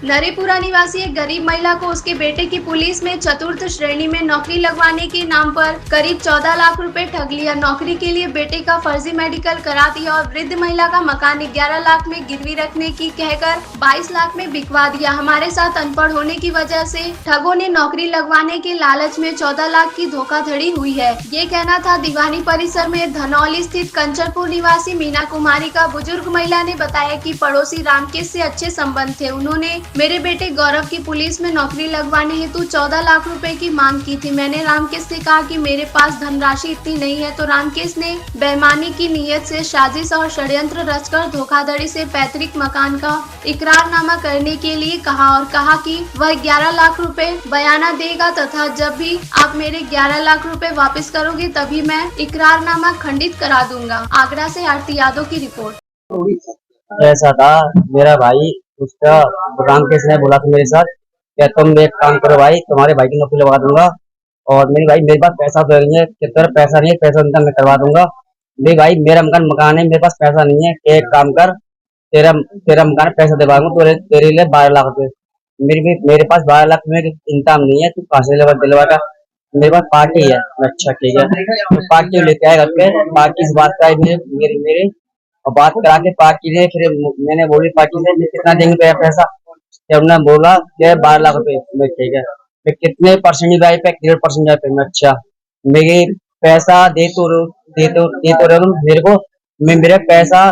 नरेपुरा निवासी एक गरीब महिला को उसके बेटे की पुलिस में चतुर्थ श्रेणी में नौकरी लगवाने के नाम पर करीब 14 लाख रुपए ठग लिया। नौकरी के लिए बेटे का फर्जी मेडिकल करा दिया और वृद्ध महिला का मकान 11 लाख में गिरवी रखने की कहकर 22 लाख में बिकवा दिया। हमारे साथ अनपढ़ होने की वजह से ठगों ने नौकरी लगवाने के लालच में 14 लाख की धोखाधड़ी हुई है, ये कहना था दीवानी परिसर में धनौली स्थित कंचरपुर निवासी मीना कुमारी का। बुजुर्ग महिला ने बताया कि पड़ोसी रामकेश से अच्छे संबंध थे। उन्होंने मेरे बेटे गौरव की पुलिस में नौकरी लगवाने हेतु 14 लाख रुपए की मांग की थी। मैंने रामकेश से कहा कि मेरे पास धनराशि इतनी नहीं है, तो रामकेश ने बेईमानी की नीयत से साजिश और षड्यंत्र रचकर धोखाधड़ी से पैतृक मकान का इकरारनामा करने के लिए कहा और कहा कि वह 11 लाख रुपए बयाना देगा तथा जब भी आप मेरे 11 लाख रुपए वापस करोगे तभी मैं इकरारनामा खंडित करा दूंगा। आगरा से आरती यादव की रिपोर्ट। ऐसा था, मेरा भाई उसका रामकेश ने बोला था मेरे साथ क्या तुम एक काम करो भाई, तुम्हारे भाई की नौकरी लगा दूंगा। और मेरे भाई मेरे पास पैसा तो नहीं है, तेरा पैसा नहीं है, पैसा नहीं मैं करवा दूंगा। मेरे भाई मेरा मकान है, मेरे पास पैसा नहीं है, एक काम कर तेरा तेरा मकान पैसा दिलवा दूंगा तेरे लिए 12 लाख रुपए। मेरे पास 12 लाख में इंतजाम नहीं है, तू कहाँ से दिलवाएगा? मेरे पास पार्टी है। अच्छा ठीक है, तो पार्टी लेके आएगा, पार्टी से बात कराई मेरे और बात करा के पार्टी ने फिर मैंने बोली पार्टी से कितना देंगे पैसा। फिर उन्होंने बोला कि 12 लाख रुपए। मैं ठीक है, मैं कितने परसेंट ब्याज पे? 1.5% ब्याज पे। मैं अच्छा मेरे पैसा दे तो रहो मेरे को, मैं मेरा पैसा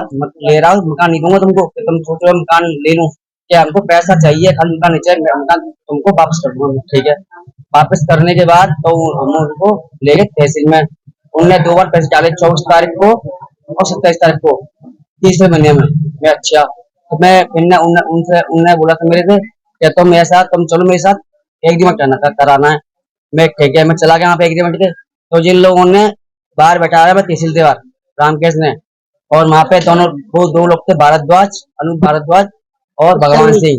ले रहा हूँ, मकान नहीं दूंगा तुमको। तुम सोच रहे हो मकान ले लूं क्या? हमको पैसा चाहिए, खाली मकान नहीं चाहिए, मकान तुमको वापस कर दूंगा। ठीक है, वापस करने के बाद तो हम उनको ले गए तहसील में। उनने 2 बार पैसे डाले, 24 तारीख को और 27 तारीख को, तीसरे महीने में। मैं अच्छा, तो मैं फिर उनने बोला था मेरे से क्या तुम मेरे साथ, तुम चलो मेरे साथ एग्रीमेंट कराना है। मैं ठीक है, मैं चला गया वहाँ पे एग्रीमेंट के। तो जिन लोगों ने बाहर बैठा रहा, मैं तहसील दीवार रामकेश ने, और वहाँ पे वो दो लोग थे, भारद्वाज, अनूप भारद्वाज और भगवान सिंह,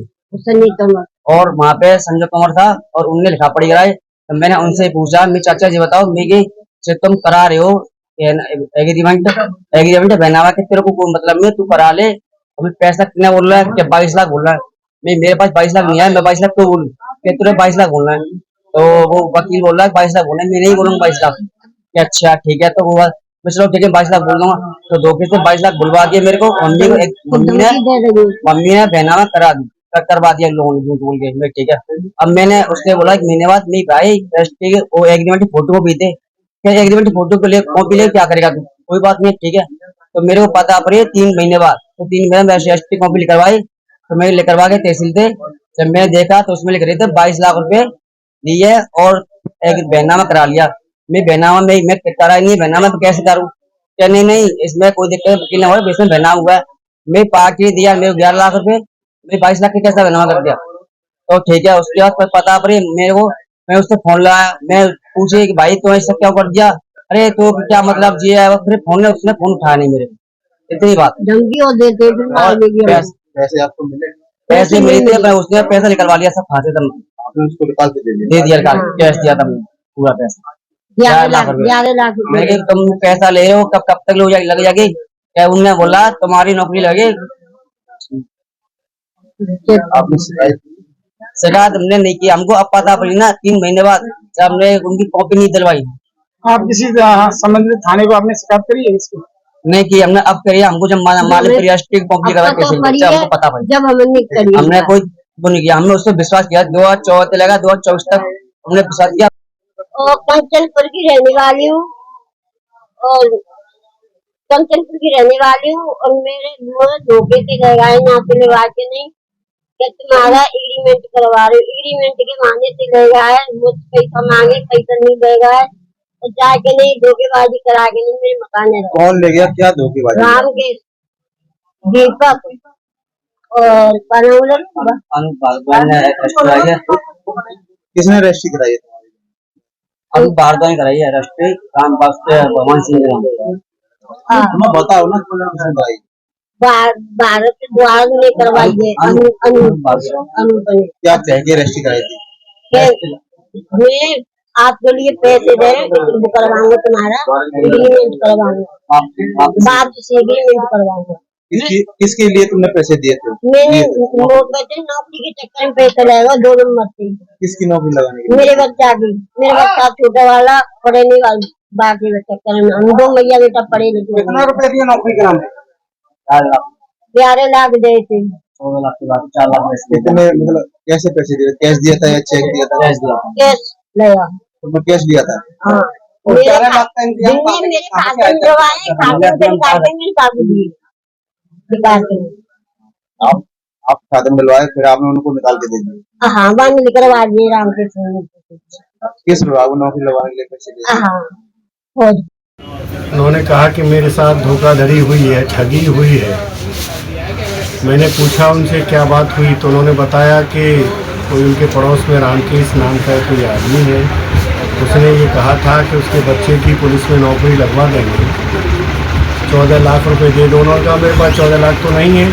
और वहाँ पे संजय कुमार था, और उनने लिखा पढ़ी कराई। तो मैंने उनसे पूछा, मैं चाचा जी बताओ मेरी से तुम करा रहे हो एग्रीमेंट बनावा के, तेरे को कोई मतलब नहीं, तू करा ले। अभी पैसा कितना बोल रहा है? क्या 22 लाख बोल रहा है? मेरे पास 22 लाख नहीं है, मैं 22 लाख तो बोलूँ क्या? तुझे 22 लाख बोलना है? तो वो वकील बोल रहा है 22 लाख बोलना है, मैं नहीं बोलूंगा 22 लाख। अच्छा ठीक है, तो वो मैं चलो ठीक है 22 लाख बोल दूंगा। तो धोखे से 22 लाख बुलवा दिया मेरे को। मम्मी ने बहनामा करवा दिया लोगों ने, झूठ बोल के। मैं ठीक है, अब मैंने उसने बोला एक महीने बाद नहीं भाई ठीक है, वो एग्रीमेंट फोटो को भी दे। क्या एग्रीमेंट फोटो के लिए कॉपी ले क्या करेगा तू? कोई बात नहीं ठीक है। तो मेरे को पता पड़ी 3 महीने बाद, तो 3 महीने में रजिस्ट्री कॉपी लिखवाई। तो मैं लिखवा के तहसील थे, जब मैं देखा तो उसमें लिख रहे थे 22 लाख रुपए दिए और एक बहनामा करा लिया। मैं बहनामा में मैं करा नहीं, बहनामा तो कैसे करूँ? क्या नहीं नहीं इसमें कोई दिक्कत वकील नहीं, इसमें बहनामा हुआ है। मैं पार्टी दिया मेरे 11 लाख रुपए, मैं 22 लाख का कैसा बहनामा कर दिया? तो ठीक है, उसके बाद पता पड़ी मेरे को। मैं उससे फोन लगाया, मैं पूछे कि भाई तो ऐसा क्या कर दिया? अरे तो क्या मतलब जी है? फिर उसने फोन उठाया नहीं मेरे, इतनी बात। धमकी और देते पैसे आपको मिले? पैसे मिले थे, मैं उसने पैसा निकलवा लिया सब खाते तब, आपने उसको निकाल के दे दिया कैश दिया था पूरा पैसा 11 लाख रुपए। मैं तुम पैसा ले रहे हो, कब तक लग जाएगी? क्या उन्होंने बोला तुम्हारी नौकरी लगे। आपने शिकायत हमने नहीं की, हमको अब पता पड़ी ना 3 महीने बाद, जब हमने उनकी कॉपी नहीं दिलवाई। आप किसी संबंधित थाने को आपने शिकायत करी है इसकी? नहीं की हमने, अब करिए। हमको जब मालिक कॉपी करा कैसे हमको पता पड़ी, जब हमने कोई वो नहीं किया, हमने उस पर विश्वास किया। 2024 लगा 2024 तक हमने विश्वास किया। कंचनपुर की रहने वाली हूँ, और कंचनपुर की रहने वाली हूँ, और मेरे धोखे से लगाए नाते लगा के नहीं, क्या तुम्हारा एग्रीमेंट करवा रहे हो, एग्रीमेंट के माने से लेगा है, मुझ पैसा मांगे पैसा नहीं देगा है, तो जाके नहीं धोखेबाजी करा के नहीं मेरे मकान है। कौन ले गया? क्या धोखेबाजी? रामकेश, दीपक और किसने रजिस्ट्री कराई है तुम्हारी? अभी भारत ने कराई है रजिस्ट्री, भगवान सिंह ने। बताओ ना किसने कराई? भारत द्वार ने करवाई है, अनूप ने। क्या चाहिए रजिस्ट्री कराई थी? मैं आपके लिए पैसे दे रहे हैं, करवाऊंगा तुम्हारा एग्रीमेंट, करवाऊंगा बाप से एग्रीमेंट करवाऊंगा। किसके लिए तुमने पैसे दिए थे? मैंने दिए थे। वो कहते नौकरी के चक्कर में पैसा लगेगा 2 नंबर से। किसकी नौकरी लगाने के लिए? मेरे बच्चा की, मेरा बच्चा छोटा वाला पढ़ने वाला बाकी के चक्कर में हम 2 भैया बेटा पढ़े लिखे। कितना रुपए दिए नौकरी के नाम पे? 4 लाख 11 लाख दे थे। 14 लाख के बाद 4 लाख पैसे दिए। कितने मतलब कैसे पैसे दिए? कैश दिया था या चेक दिया था? कैश दिया। कैश लगा। तुमने कैश दिया था? हाँ और मेरे 11 लाख का इंतजाम जिनने मेरे कहाँ से खाते आया में था? करवाए, खाते में निकालते मेरे साथ दिए निकाल के। आप खाते में डलवाए फिर आपने उनको निकाल के दे दिए। हाँ बंद निकलवा दिए राम के सोने। किस विभाग में नौकरी लगाने के लिए पैसे दिए? हाँ हो उन्होंने कहा कि मेरे साथ धोखाधड़ी हुई है, ठगी हुई है। मैंने पूछा उनसे क्या बात हुई, तो उन्होंने बताया कि कोई उनके पड़ोस में रामकेश नाम का कोई आदमी है, उसने ये कहा था कि उसके बच्चे की पुलिस में नौकरी लगवा देंगे, 14 लाख रुपए दे दो। उन्होंने कहा मेरे पास 14 लाख तो नहीं है।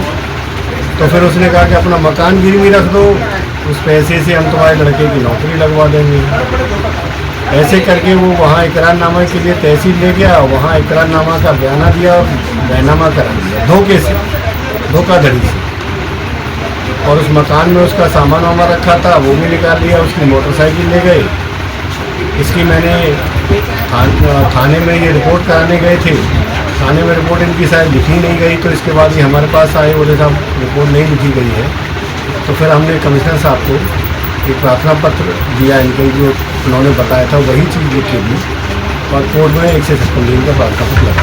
तो फिर उसने कहा कि अपना मकान गिरवी रख दो, उस पैसे से हम तुम्हारे लड़के की नौकरी लगवा देंगे। ऐसे करके वो वहाँ इकरारनामा के लिए तहसील ले गया, वहाँ इकरारनामा का बयाना दिया और बैनामा करा दिया धोखे से, धोखाधड़ी से। और उस मकान में उसका सामान वामान रखा था वो भी निकाल लिया, उसकी मोटरसाइकिल ले गए। इसकी मैंने थाने में ये रिपोर्ट कराने गए थे, थाने में रिपोर्ट इनकी शायद लिखी नहीं गई, तो इसके बाद ये हमारे पास आए, बोले साहब रिपोर्ट नहीं लिखी गई है। तो फिर हमने कमिश्नर साहब को एक प्रार्थना पत्र दिया, इनके जो उन्होंने बताया था वही चीज़ लिख के दी और कोर्ट में 156 दिन का प्रार्थना पत्र लगा।